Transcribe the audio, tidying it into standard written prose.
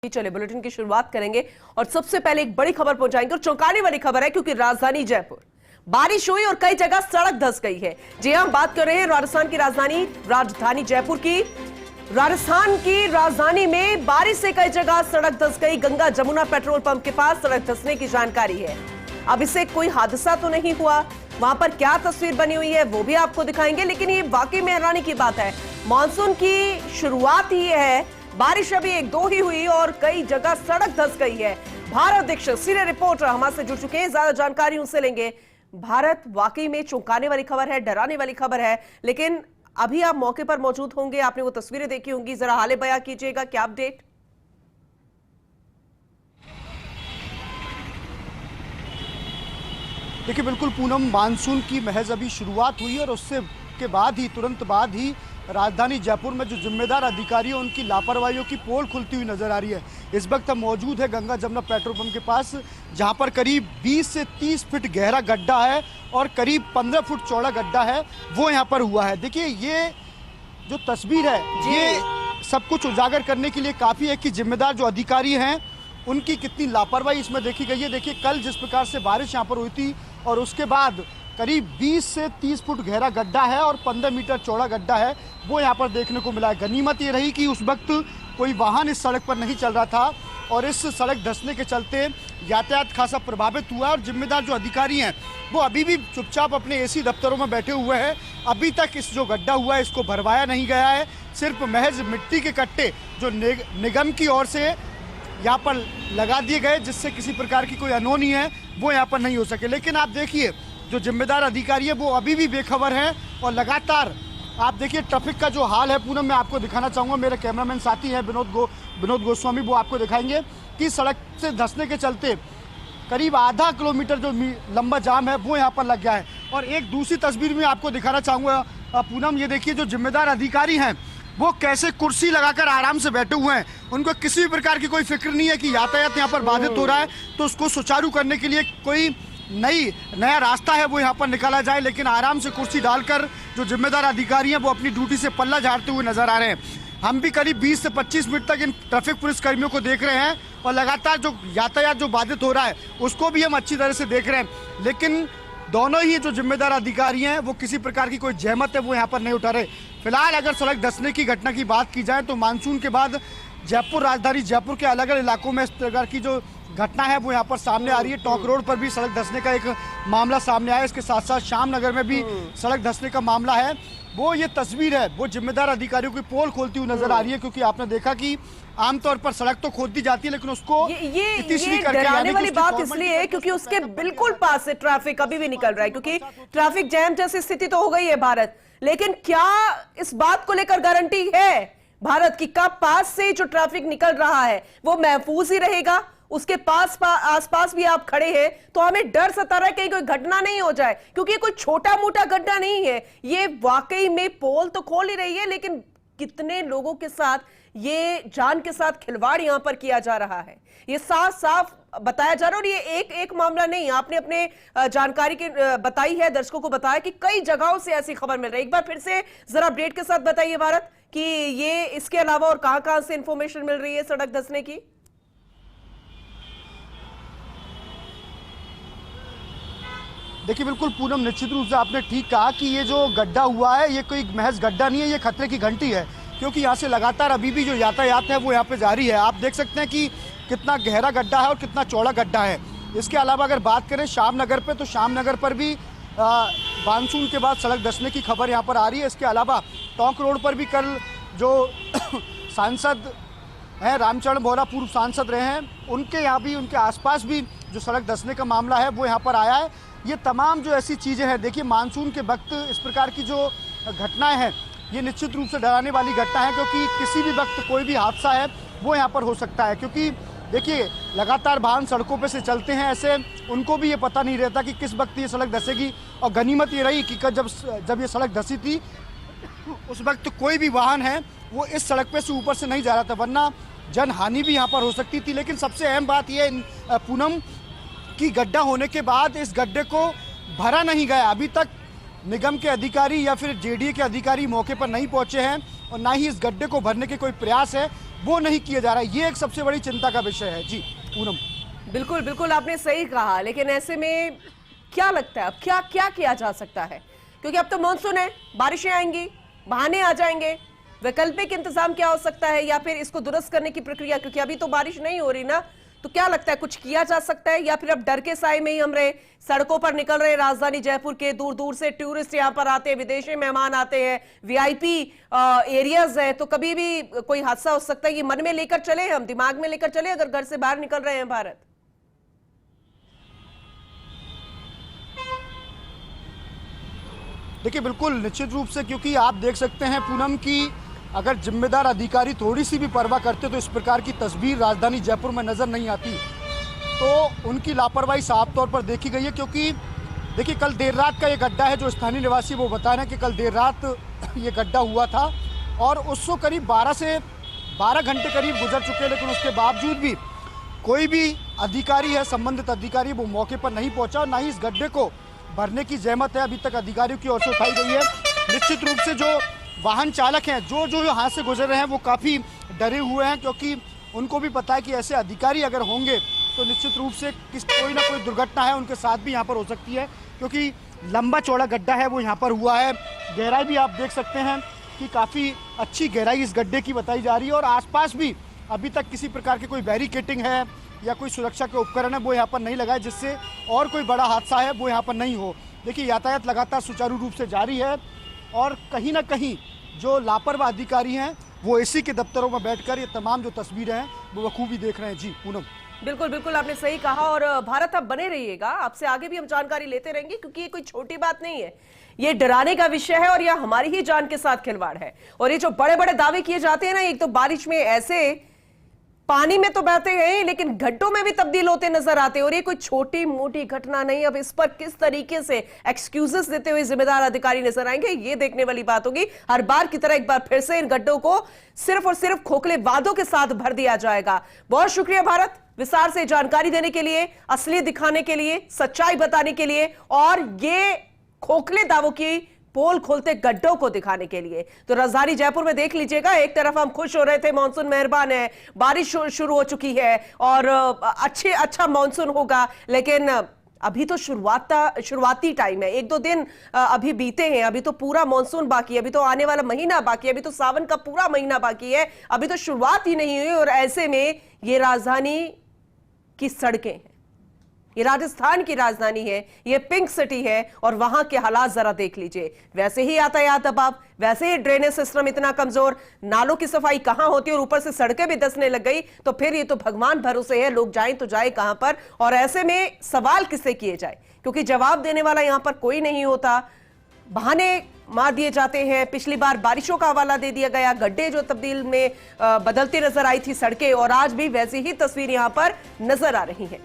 चले बुलेटिन की शुरुआत करेंगे और सबसे पहले एक बड़ी खबर पहुंचाएंगे और चौंकाने वाली खबर है क्योंकि राजधानी जयपुर बारिश हुई और कई जगह सड़क धंस गई है। जी हां, बात कर रहे हैं राजस्थान की राजधानी जयपुर की। राजस्थान की राजधानी में बारिश से कई जगह सड़क धंस गई। गंगा जमुना पेट्रोल पंप के पास सड़क धंसने की जानकारी है। अब इससे कोई हादसा तो नहीं हुआ, वहां पर क्या तस्वीर बनी हुई है वो भी आपको दिखाएंगे, लेकिन ये वाकई में हैरानी की बात है। मानसून की शुरुआत ही है, बारिश अभी एक दो ही हुई और कई जगह सड़क धंस गई है। भारत दीक्षित सीनियर रिपोर्टर हमारे से जुड़ चुके हैं, ज्यादा जानकारी उनसे लेंगे। भारत, वाकई में चौंकाने वाली खबर है, डराने वाली खबर है, लेकिन अभी आप मौके पर मौजूद होंगे, आपने वो तस्वीरें देखी होंगी, जरा हाले बयां कीजिएगा, क्या अपडेट? देखिए बिल्कुल पूनम, मानसून की महज अभी शुरुआत हुई और उससे के बाद ही तुरंत बाद ही राजधानी जयपुर में जो जिम्मेदार अधिकारी हैं उनकी लापरवाहियों की पोल खुलती हुई नजर आ रही है। इस वक्त हम मौजूद है गंगा जमुना पेट्रोल पंप के पास, जहां पर करीब 20 से 30 फीट गहरा गड्ढा है और करीब 15 फुट चौड़ा गड्ढा है, वो यहाँ पर हुआ है। देखिए ये जो तस्वीर है ये सब कुछ उजागर करने के लिए काफ़ी है कि जिम्मेदार जो अधिकारी हैं उनकी कितनी लापरवाही इसमें देखी गई है। देखिए कल जिस प्रकार से बारिश यहाँ पर हुई थी और उसके बाद करीब 20 से 30 फुट गहरा गड्ढा है और 15 मीटर चौड़ा गड्ढा है, वो यहाँ पर देखने को मिला है। गनीमत ये रही कि उस वक्त कोई वाहन इस सड़क पर नहीं चल रहा था और इस सड़क धंसने के चलते यातायात खासा प्रभावित हुआ और जिम्मेदार जो अधिकारी हैं वो अभी भी चुपचाप अपने एसी दफ्तरों में बैठे हुए हैं। अभी तक इस जो गड्ढा हुआ है इसको भरवाया नहीं गया है, सिर्फ महज मिट्टी के कट्टे जो निगम की ओर से यहाँ पर लगा दिए गए, जिससे किसी प्रकार की कोई अनहोनी है वो यहाँ पर नहीं हो सके। लेकिन आप देखिए जो जिम्मेदार अधिकारी है वो अभी भी बेखबर हैं और लगातार आप देखिए ट्रैफिक का जो हाल है पूनम मैं आपको दिखाना चाहूँगा। मेरे कैमरामैन साथी हैं विनोद गोस्वामी, वो आपको दिखाएंगे कि सड़क से धंसने के चलते करीब आधा किलोमीटर जो लंबा जाम है वो यहाँ पर लग गया है। और एक दूसरी तस्वीर में आपको दिखाना चाहूँगा पूनम, ये देखिए जो जिम्मेदार अधिकारी हैं वो कैसे कुर्सी लगाकर आराम से बैठे हुए हैं। उनको किसी भी प्रकार की कोई फिक्र नहीं है कि यातायात यहाँ पर बाधित हो रहा है तो उसको सुचारू करने के लिए कोई नया रास्ता है वो यहाँ पर निकाला जाए, लेकिन आराम से कुर्सी डालकर जो जिम्मेदार अधिकारी हैं वो अपनी ड्यूटी से पल्ला झाड़ते हुए नजर आ रहे हैं। हम भी करीब 20 से 25 मिनट तक इन ट्रैफिक पुलिस कर्मियों को देख रहे हैं और लगातार जो यातायात जो बाधित हो रहा है उसको भी हम अच्छी तरह से देख रहे हैं, लेकिन दोनों ही जो जिम्मेदार अधिकारी हैं वो किसी प्रकार की कोई जहमत है वो यहाँ पर नहीं उठा रहे। फिलहाल अगर सड़क धंसने की घटना की बात की जाए तो मानसून के बाद राजधानी जयपुर के अलग अलग इलाकों में इस प्रकार की जो घटना है वो यहाँ पर सामने आ रही है। टोंक रोड पर भी सड़क धंसने का एक मामला सामने आया, इसके साथ साथ श्याम नगर में भी सड़क धंसने का मामला है। वो ये तस्वीर है वो जिम्मेदार अधिकारियों की पोल खोलती हुई नजर आ रही है, क्योंकि आपने देखा कि आमतौर पर सड़क तो खोद दी जाती है लेकिन उसको ये डराने वाली बात इसलिए है क्योंकि उसके बिल्कुल पास से ट्रैफिक अभी भी निकल रहा है, क्योंकि ट्रैफिक जैम जैसी स्थिति तो हो गई है भारत, लेकिन क्या इस बात को लेकर गारंटी है भारत की कब पास से जो ट्रैफिक निकल रहा है वो महफूज ही रहेगा? उसके आसपास भी आप खड़े हैं तो हमें डर सता रहा है कहीं कोई घटना नहीं हो जाए, क्योंकि ये कोई छोटा मोटा गड्ढा नहीं है, ये वाकई में पोल तो खोल ही रही है, लेकिन कितने लोगों के साथ ये जान के साथ खिलवाड़ यहां पर किया जा रहा है, ये साफ साफ बताया जा रहा है। और ये एक मामला नहीं, आपने अपने जानकारी के बताई है, दर्शकों को बताया कि कई जगहों से ऐसी खबर मिल रही है। एक बार फिर से जरा अपडेट के साथ बताइए भारत कि ये इसके अलावा और कहां से इंफॉर्मेशन मिल रही है सड़क धंसने की? देखिए बिल्कुल पूनम, निश्चित रूप से आपने ठीक कहा कि ये जो गड्ढा हुआ है ये कोई महज गड्ढा नहीं है, ये खतरे की घंटी है, क्योंकि यहाँ से लगातार अभी भी जो यातायात है वो यहाँ पे जारी है। आप देख सकते हैं कि कितना गहरा गड्ढा है और कितना चौड़ा गड्ढा है। इसके अलावा अगर बात करें श्याम नगर पे तो श्याम नगर पर भी मानसून के बाद सड़क धंसने की खबर यहाँ पर आ रही है। इसके अलावा टोंक रोड पर भी कल जो सांसद हैं रामचरण बोहरा, पूर्व सांसद रहे हैं, उनके यहाँ भी उनके आसपास भी जो सड़क धंसने का मामला है वो यहाँ पर आया है। ये तमाम जो ऐसी चीज़ें हैं, देखिए मानसून के वक्त इस प्रकार की जो घटनाएं हैं ये निश्चित रूप से डराने वाली घटना है, क्योंकि किसी भी वक्त कोई भी हादसा है वो यहाँ पर हो सकता है। क्योंकि देखिए लगातार वाहन सड़कों पे से चलते हैं, ऐसे उनको भी ये पता नहीं रहता कि किस वक्त ये सड़क धंसेगी। और गनीमत ये रही कि जब ये सड़क धंसी थी उस वक्त कोई भी वाहन है वो इस सड़क पे से ऊपर से नहीं जा रहा था, वरना जन हानि भी यहाँ पर हो सकती थी। लेकिन सबसे अहम बात यह पूनम कि गड्ढा होने के बाद इस गड्ढे को भरा नहीं गया। अभी तक निगम के अधिकारी या फिर जेडीए के अधिकारी मौके पर नहीं पहुंचे हैं और ना ही इस गड्ढे को भरने के कोई प्रयास है। वो नहीं किया जा रहा है। ये एक सबसे बड़ी चिंता का विषय है। जी पूनम, बिल्कुल बिल्कुल आपने सही कहा, लेकिन ऐसे में क्या लगता है अब क्या क्या किया जा सकता है? क्योंकि अब तो मॉनसून है, बारिशें आएंगी, बहाने आ जाएंगे, वैकल्पिक इंतजाम क्या हो सकता है या फिर इसको दुरुस्त करने की प्रक्रिया? क्योंकि अभी तो बारिश नहीं हो रही ना, तो क्या लगता है कुछ किया जा सकता है या फिर अब डर के साए में ही हम रहे? सड़कों पर निकल रहे राजधानी जयपुर के, दूर दूर से टूरिस्ट यहां पर आते हैं, विदेशी मेहमान आते हैं, वीआईपी एरियाज है, तो कभी भी कोई हादसा हो सकता है। ये मन में लेकर चले, हम दिमाग में लेकर चले अगर घर से बाहर निकल रहे हैं भारत। देखिए बिल्कुल निश्चित रूप से, क्योंकि आप देख सकते हैं पूनम की अगर जिम्मेदार अधिकारी थोड़ी सी भी परवाह करते तो इस प्रकार की तस्वीर राजधानी जयपुर में नज़र नहीं आती। तो उनकी लापरवाही साफ तौर पर देखी गई है, क्योंकि देखिए कल देर रात का ये गड्ढा है, जो स्थानीय निवासी वो बता रहे हैं कि कल देर रात ये गड्ढा हुआ था और उसको करीब 12 घंटे करीब गुजर चुके हैं, लेकिन उसके बावजूद भी कोई भी अधिकारी है, संबंधित अधिकारी, वो मौके पर नहीं पहुंचा और ना ही इस गड्ढे को भरने की जहमत है अभी तक अधिकारियों की ओर से उठाई गई है। निश्चित रूप से जो वाहन चालक हैं, जो यहाँ से गुजर रहे हैं, वो काफ़ी डरे हुए हैं, क्योंकि उनको भी पता है कि ऐसे अधिकारी अगर होंगे तो निश्चित रूप से कोई ना कोई दुर्घटना है उनके साथ भी यहाँ पर हो सकती है, क्योंकि लंबा चौड़ा गड्ढा है वो यहाँ पर हुआ है। गहराई भी आप देख सकते हैं कि काफ़ी अच्छी गहराई इस गड्ढे की बताई जा रही है और आसपास भी अभी तक किसी प्रकार की कोई बैरिकेटिंग है या कोई सुरक्षा के उपकरण है वो यहाँ पर नहीं लगाए, जिससे और कोई बड़ा हादसा है वो यहाँ पर नहीं हो। देखिए यातायात लगातार सुचारू रूप से जारी है और कहीं ना कहीं जो लापरवाह अधिकारी हैं वो एसी के दफ्तरों में बैठकर ये तमाम जो तस्वीरें हैं वो बखूबी देख रहे हैं। जी पूनम, बिल्कुल बिल्कुल आपने सही कहा और भारत आप बने रहिएगा, आपसे आगे भी हम जानकारी लेते रहेंगे, क्योंकि ये कोई छोटी बात नहीं है, ये डराने का विषय है और यह हमारी ही जान के साथ खिलवाड़ है। और ये जो बड़े बड़े दावे किए जाते हैं ना, एक तो बारिश में ऐसे पानी में तो बहते हैं लेकिन गड्ढों में भी तब्दील होते नजर आते हैं, और ये कोई छोटी मोटी घटना नहीं। अब इस पर किस तरीके से एक्सक्यूजेस देते हुए जिम्मेदार अधिकारी नजर आएंगे, ये देखने वाली बात होगी। हर बार की तरह एक बार फिर से इन गड्ढों को सिर्फ और सिर्फ खोखले वादों के साथ भर दिया जाएगा। बहुत शुक्रिया भारत, विस्तार से जानकारी देने के लिए, असली दिखाने के लिए, सच्चाई बताने के लिए और ये खोखले दावों की पोल खोलते गड्ढों को दिखाने के लिए। तो राजधानी जयपुर में देख लीजिएगा, एक तरफ हम खुश हो रहे थे, मानसून मेहरबान है, बारिश शुरू हो चुकी है और अच्छा मानसून होगा, लेकिन अभी तो शुरुआती टाइम है, 1-2 दिन अभी बीते हैं, अभी तो पूरा मानसून बाकी है, अभी तो आने वाला महीना बाकी है, अभी तो सावन का पूरा महीना बाकी है, अभी तो शुरुआत ही नहीं हुई। और ऐसे में ये राजधानी की सड़कें हैं, ये राजस्थान की राजधानी है, ये पिंक सिटी है और वहां के हालात जरा देख लीजिए। वैसे ही यातायात दबाव, वैसे ही ड्रेनेज सिस्टम इतना कमजोर, नालों की सफाई कहां होती है और ऊपर से सड़कें भी धंसने लग गई, तो फिर ये तो भगवान भरोसे है, लोग जाएं तो जाए कहां पर। और ऐसे में सवाल किससे किए जाए, क्योंकि जवाब देने वाला यहां पर कोई नहीं होता, बहाने मार दिए जाते हैं। पिछली बार बारिशों का हवाला दे दिया गया, गड्ढे जो तब्दील में बदलती नजर आई थी सड़कें, और आज भी वैसी ही तस्वीर यहां पर नजर आ रही है।